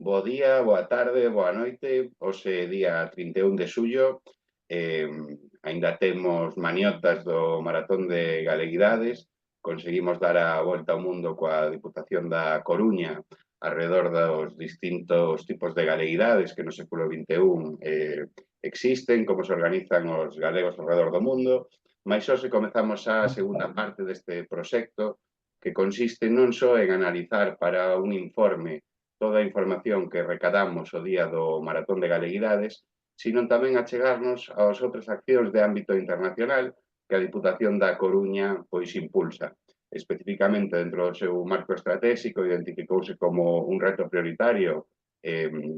Bo día, boa tarde, boa noite. Hoxe día 31 de xullo. Aínda temos maniotas do Maratón de Galeguidades. Conseguimos dar a volta ao mundo coa Diputación da Coruña alrededor dos distintos tipos de galeguidades que no século XXI existen, como se organizan os galegos alrededor do mundo. Mais hoxe comezamos a segunda parte deste proxecto que consiste non só en analizar para un informe toda a información que recadamos o día do Maratón de Galeguidades, sino tamén achegarnos ás outras accións de ámbito internacional que a Diputación da Coruña pois impulsa. Especificamente dentro do seu marco estratégico identificouse como un reto prioritario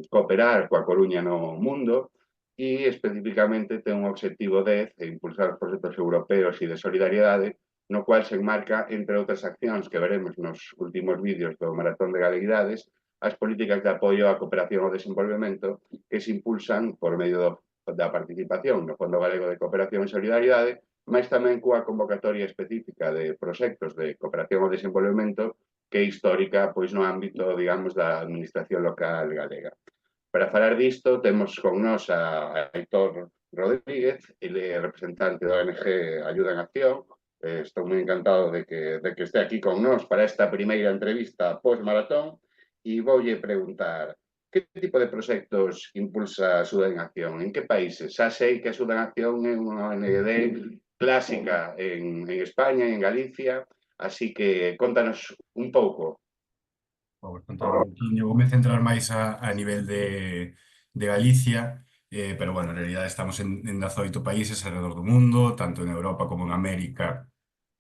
cooperar coa Coruña no mundo e especificamente ten un objetivo 10 de impulsar os proxectos europeos e de solidariedade no cual se enmarca, entre outras accións que veremos nos últimos vídeos do Maratón de Galeguidades, as políticas de apoio á cooperación ao desenvolvemento que se impulsan por medio da participación no Fondo Galego de Cooperación e Solidariedade, mas tamén coa convocatoria específica de proxectos de cooperación ao desenvolvemento que é histórica pois no ámbito, digamos, da administración local galega. Para falar disto, temos con nós a Aitor Rodríguez, ele é representante da ONG Ayuda en Acción. Estou moi encantado de que este aquí con nós para esta primeira entrevista post-maratón e voulle preguntar que tipo de proxectos impulsa a Axuda en Acción? En que países? Xa sei que a Axuda en Acción é unha ONG clásica en España e en Galicia, así que contanos un pouco. Vou contar un pouquinho, voume centrar máis a nivel de Galicia, pero, bueno, en realidad estamos en 18 países alrededor do mundo, tanto en Europa como en América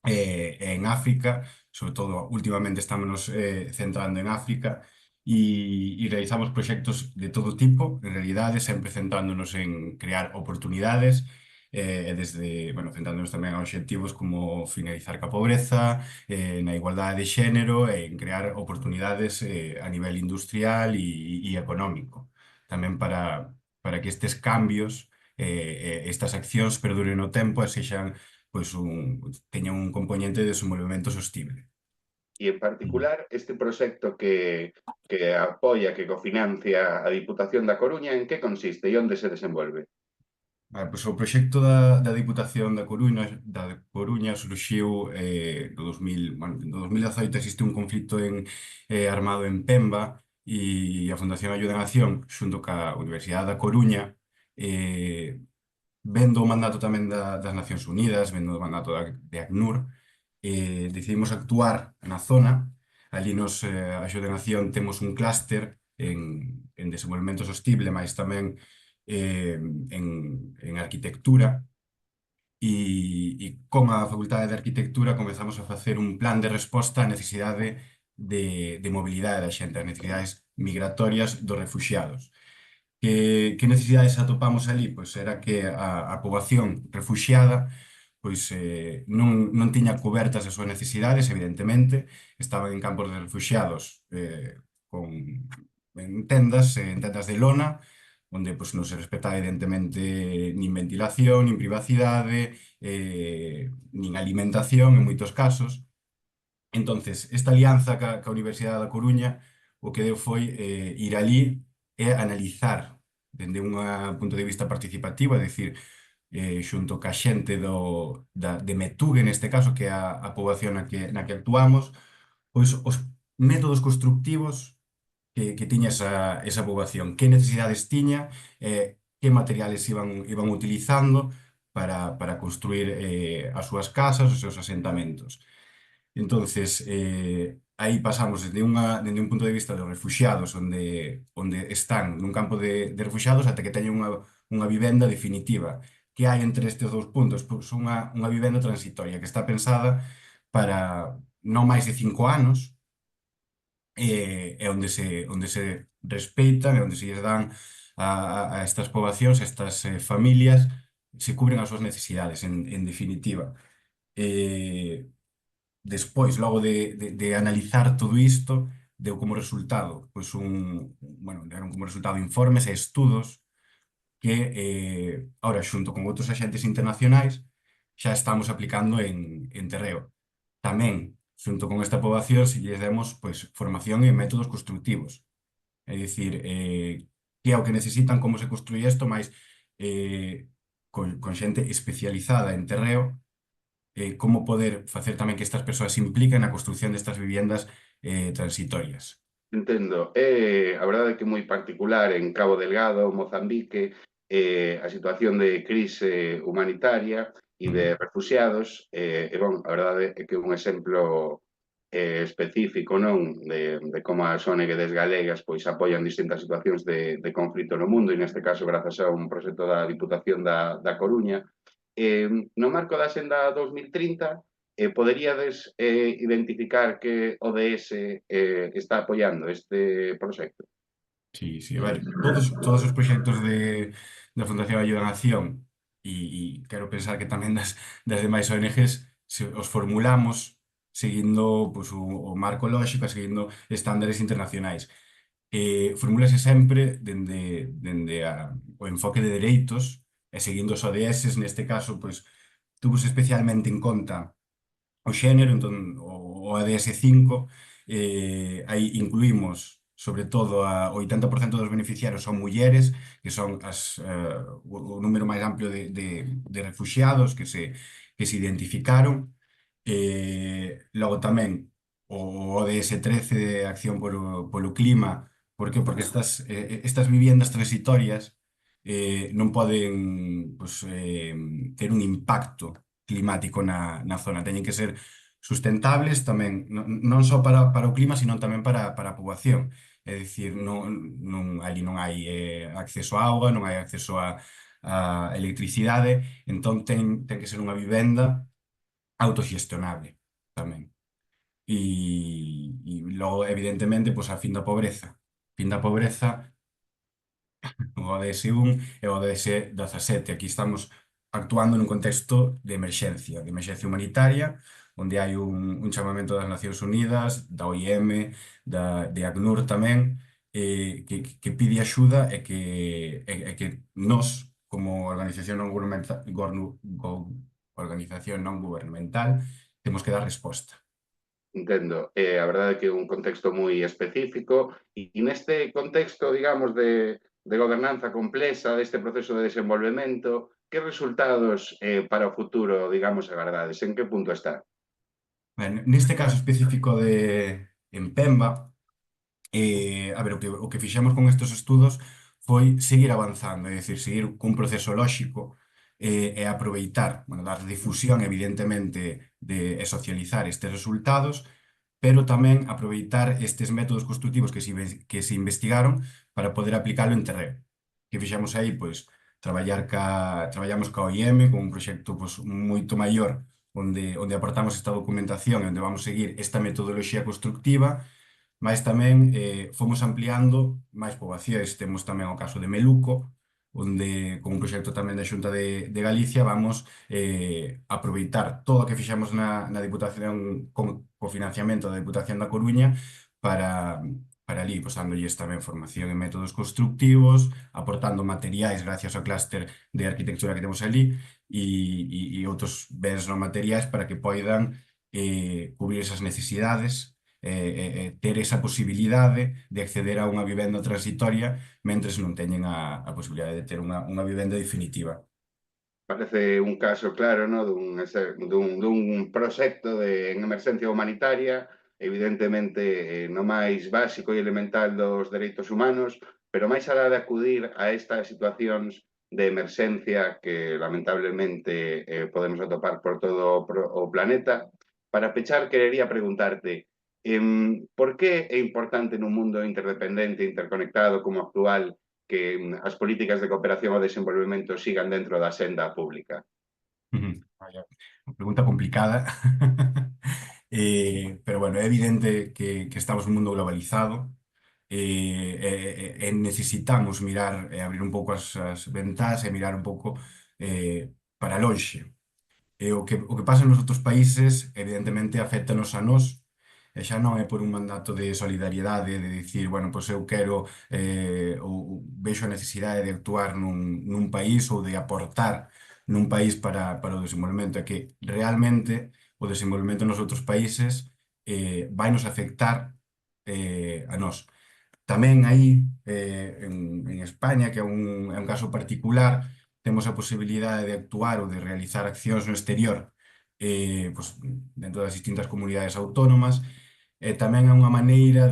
e en África. Sobre todo, últimamente estamos centrando en África e realizamos proxectos de todo tipo, en realidade, sempre centrándonos en crear oportunidades, desde, bueno, centrándonos tamén en obxectivos como finalizar ca pobreza, na igualdade de xénero e en crear oportunidades a nivel industrial e económico. Tamén para que estes cambios, estas accións perduren no tempo e sexan, pois, teñan un componente de desenvolvemento sostible. E, en particular, este proxecto que apoia, que cofinancia a Diputación da Coruña, en que consiste e onde se desenvolve? Pois o proxecto da Diputación da Coruña surxiu no 2000, bueno, no 2018 existe un conflito armado en Pemba e a Fundación Ayuda en Acción xunto ca Universidade da Coruña, vendo o mandato tamén das Nacións Unidas, vendo o mandato de ACNUR, decidimos actuar na zona. Ali nos Axuda en Acción temos un clúster en desenvolvemento sostible, mas tamén en arquitectura, e con a Facultade de Arquitectura comezamos a facer un plan de resposta á necesidade de mobilidade da xente, as necesidades migratorias dos refuxiados. Que necesidades atopamos ali? Pois era que a poboación refuxiada pois non tiña cobertas as súas necesidades, evidentemente, estaban en campos de refuxiados en tendas de lona, onde pois, non se respetaba evidentemente nin ventilación, nin privacidade, nin alimentación en moitos casos. Entonces, esta alianza ca Universidade da Coruña o que deu foi ir ali e analizar dende un punto de vista participativo, é dicir, xunto ca xente de Metugue, neste caso, que é a poboación na que actuamos, pois os métodos constructivos que tiña esa poboación, que necesidades tiña, que materiales iban utilizando para construir as súas casas, os seus asentamentos. Entonces, aí pasamos desde un punto de vista dos refuxiados, onde están nun campo de refuxiados, ata que teñen unha vivenda definitiva. Que hai entre estes dous puntos? Pois unha vivenda transitoria que está pensada para non máis de 5 anos, e onde se respeitan e onde se lles dan a estas poboacións, a estas familias, se cubren as súas necesidades, en definitiva. Despois, logo de analizar todo isto, deu como resultado, pois deron como resultado informes e estudos que, ahora, xunto con outros axentes internacionais, xa estamos aplicando en terreo. Tamén, xunto con esta poboación, se lles demos pois, formación en métodos constructivos. É dicir, que é o que necesitan, como se construye isto, máis con xente especializada en terreo, como poder facer tamén que estas persoas se impliquen na construción destas viviendas transitorias. Entendo. A verdade é que é moi particular en Cabo Delgado, Mozambique, a situación de crise humanitaria e de Ujú. refuxiados, bon, a verdade é que é un exemplo específico, non, de como as ONGs galegas pois apoian distintas situacións de conflito no mundo, e neste caso grazas a un proxecto da Diputación da Coruña. No marco da Xenda 2030, poderíades identificar que ODS está apoiando este proxecto? Sí, sí, a ver, todos os proxectos da Fundación Ayuda en Acción e quero pensar que tamén das demais ONGs os formulamos seguindo pues, o marco lógico, seguindo estándares internacionais. Formúlase sempre dende o enfoque de dereitos e seguindo os ODS, neste caso, pues, tuvose especialmente en conta o xénero, entón, o ADS5, aí incluímos sobre todo a 80% dos beneficiarios son mulleres, que son o número máis amplio de refuxiados que se identificaron. Logo tamén o ODS 13 de Acción polo Clima. Por que? Porque estas viviendas transitorias non poden pues, ter un impacto climático na zona. Teñen que ser sustentables tamén, non só para o clima, sino tamén para a poboación. É dicir, ali non hai acceso a auga, non hai acceso a electricidade, entón ten que ser unha vivenda autoxestionable tamén. E logo, evidentemente, pois a fin da pobreza. Fin da pobreza o ODS 1 e o ODS 17. Aquí estamos actuando nun contexto de emerxencia humanitaria, onde hai un chamamento das Nacións Unidas, da OIM, de ACNUR tamén, que pide axuda e que nós, como organización non organización non gubernamental, temos que dar resposta. Entendo. A verdade é que é un contexto moi específico e neste contexto, digamos, de gobernanza complexa deste proceso de desenvolvemento, que resultados para o futuro, digamos, agardades? En que punto está? Ben, neste caso específico en Pemba, a ver, o que fixemos con estes estudos foi seguir avanzando, é dicir, seguir cun proceso lóxico e aproveitar, bueno, dar difusión, evidentemente, e socializar estes resultados, pero tamén aproveitar estes métodos constructivos que se investigaron para poder aplicalo en terreo. Que fixemos aí, pois, traballamos ca OIM con un proxecto pois, moito maior onde aportamos esta documentación e onde vamos seguir esta metodoloxía constructiva, mas tamén fomos ampliando máis poboacións. Temos tamén o caso de Meluco, onde, con un proxecto tamén da Xunta de Galicia, vamos aproveitar todo o que fixemos na Diputación, co financiamento da Diputación da Coruña, para ali, pois, dándolles tamén formación en métodos constructivos, aportando materiais gracias ao clúster de arquitectura que temos ali, e outros bens non materiais para que poidan cubrir esas necesidades, ter esa posibilidade de acceder a unha vivenda transitoria mentres non teñen a posibilidade de ter unha vivenda definitiva. Parece un caso claro, no? dun proxecto en emerxencia humanitaria, evidentemente no máis básico e elemental dos dereitos humanos, pero máis alá de acudir a estas situacións de emerxencia que lamentablemente podemos atopar por todo o planeta, para pechar querería preguntarte por que é importante nun mundo interdependente, interconectado como actual, que as políticas de cooperación ao desenvolvemento sigan dentro da senda pública? Vaya, unha pregunta complicada. Pero bueno, é evidente que estamos nun mundo globalizado e necesitamos mirar e abrir un pouco as ventás e mirar un pouco para lonxe. O que pasa nos outros países, evidentemente, afectanos a nós, e xa non é por un mandato de solidariedade, de dicir, bueno, pois eu quero, ou vexo a necesidade de actuar nun país ou de aportar nun país para o desenvolvemento, é que realmente o desenvolvemento nos outros países vai nos afectar a nós. Tamén aí, en España, que é un caso particular, temos a posibilidade de actuar ou de realizar accións no exterior pois, dentro das distintas comunidades autónomas. Tamén é unha maneira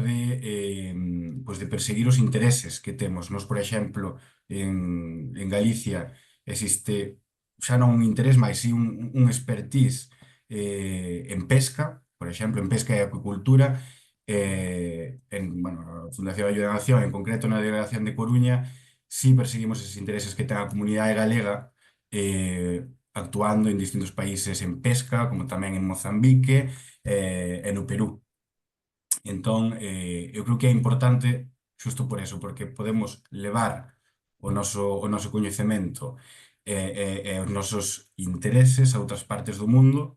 pois de perseguir os intereses que temos. Nos, por exemplo, en Galicia existe xa non un interés, mas sí un expertise en pesca, por exemplo, en pesca e acuicultura, bueno, a Fundación Ayuda a Nación, en concreto na Delegación de Coruña, sí perseguimos esos intereses que ten a comunidade galega, actuando en distintos países en pesca, como tamén en Mozambique e no Perú. Entón, eu creo que é importante xusto por eso, porque podemos levar o noso coñecemento e os nosos intereses a outras partes do mundo,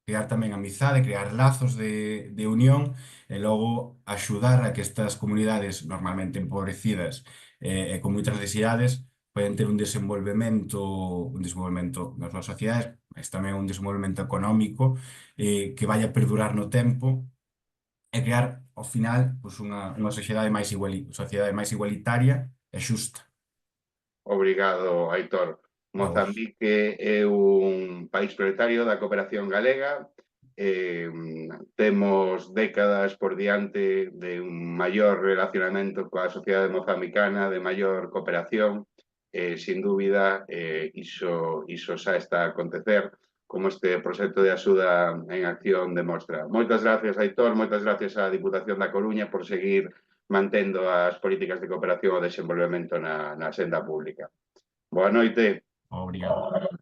crear tamén amizade, crear lazos de unión e logo axudar a que estas comunidades normalmente empobrecidas e con moitas necesidades poden ter un desenvolvemento nas súas sociedades, mas tamén un desenvolvemento económico que vaya a perdurar no tempo e crear, ao final, pois unha sociedade máis igualitaria e xusta. Obrigado, Aitor. A vos. Mozambique é un país prioritario da cooperación galega. Temos décadas por diante de un maior relacionamento coa sociedade mozambicana, de maior cooperación. Sin dúbida, iso xa está a acontecer, como este proxecto de axuda en acción demostra. Moitas gracias, Aitor, moitas gracias á Diputación da Coruña por seguir mantendo as políticas de cooperación e desenvolvemento na senda pública. Boa noite. Obrigado.